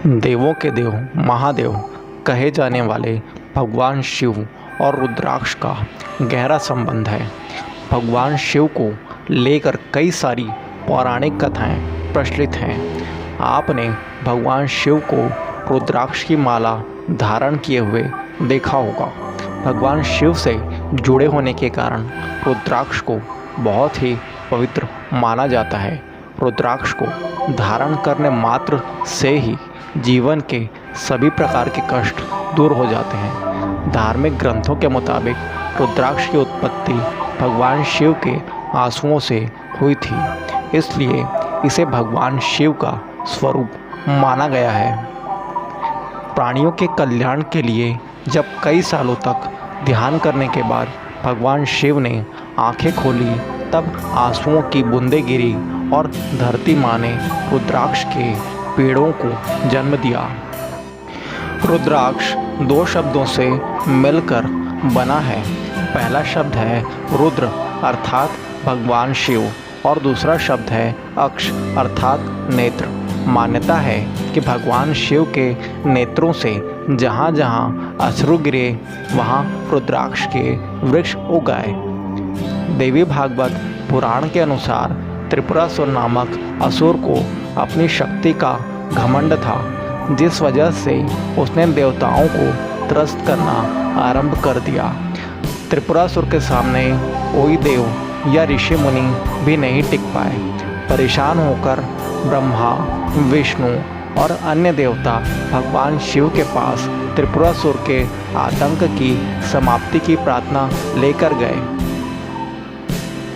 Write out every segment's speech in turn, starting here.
देवों के देव महादेव कहे जाने वाले भगवान शिव और रुद्राक्ष का गहरा संबंध है। भगवान शिव को लेकर कई सारी पौराणिक कथाएं प्रचलित हैं। आपने भगवान शिव को रुद्राक्ष की माला धारण किए हुए देखा होगा। भगवान शिव से जुड़े होने के कारण रुद्राक्ष को बहुत ही पवित्र माना जाता है। रुद्राक्ष को धारण करने मात्र से ही जीवन के सभी प्रकार के कष्ट दूर हो जाते हैं। धार्मिक ग्रंथों के मुताबिक रुद्राक्ष की उत्पत्ति भगवान शिव के आंसुओं से हुई थी, इसलिए इसे भगवान शिव का स्वरूप माना गया है। प्राणियों के कल्याण के लिए जब कई सालों तक ध्यान करने के बाद भगवान शिव ने आंखें खोली, तब आंसुओं की बूंदें गिरी और धरती माँ ने रुद्राक्ष के पेड़ों को जन्म दिया। रुद्राक्ष दो शब्दों से मिलकर बना है। पहला शब्द है रुद्र अर्थात भगवान शिव और दूसरा शब्द है अक्ष अर्थात नेत्र। मान्यता है कि भगवान शिव के नेत्रों से जहाँ जहाँ अश्रु गिरे वहाँ रुद्राक्ष के वृक्ष उगाए। देवी भागवत पुराण के अनुसार त्रिपुरासुर नामक असुर को अपनी शक्ति का घमंड था, जिस वजह से उसने देवताओं को त्रस्त करना आरंभ कर दिया। त्रिपुरासुर के सामने कोई देव या ऋषि मुनि भी नहीं टिक पाए। परेशान होकर ब्रह्मा, विष्णु और अन्य देवता भगवान शिव के पास त्रिपुरासुर के आतंक की समाप्ति की प्रार्थना लेकर गए।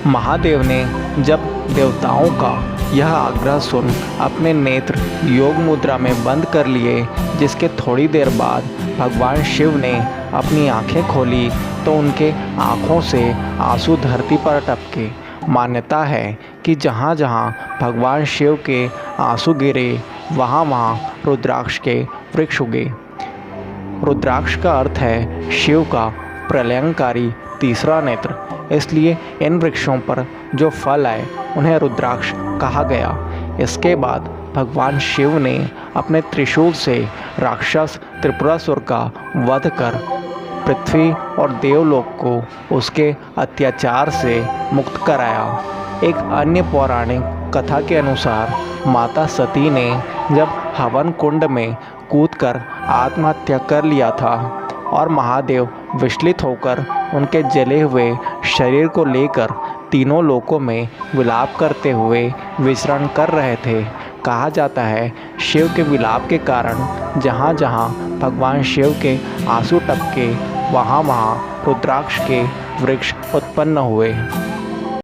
महादेव ने जब देवताओं का यह आग्रह सुन अपने नेत्र योग मुद्रा में बंद कर लिए, जिसके थोड़ी देर बाद भगवान शिव ने अपनी आंखें खोली तो उनके आँखों से आंसू धरती पर टपके। मान्यता है कि जहाँ जहाँ भगवान शिव के आंसू गिरे वहाँ वहाँ रुद्राक्ष के वृक्ष उगे। रुद्राक्ष का अर्थ है शिव का प्रलयंकारी तीसरा नेत्र, इसलिए इन वृक्षों पर जो फल आए उन्हें रुद्राक्ष कहा गया। इसके बाद भगवान शिव ने अपने त्रिशूल से राक्षस त्रिपुरासुर का वध कर पृथ्वी और देवलोक को उसके अत्याचार से मुक्त कराया। एक अन्य पौराणिक कथा के अनुसार माता सती ने जब हवन कुंड में कूदकर आत्महत्या कर लिया था और महादेव विचलित होकर उनके जले हुए शरीर को लेकर तीनों लोकों में विलाप करते हुए विचरण कर रहे थे। कहा जाता है शिव के विलाप के कारण जहाँ जहाँ भगवान शिव के आंसू टपके वहाँ वहाँ रुद्राक्ष के वृक्ष उत्पन्न हुए।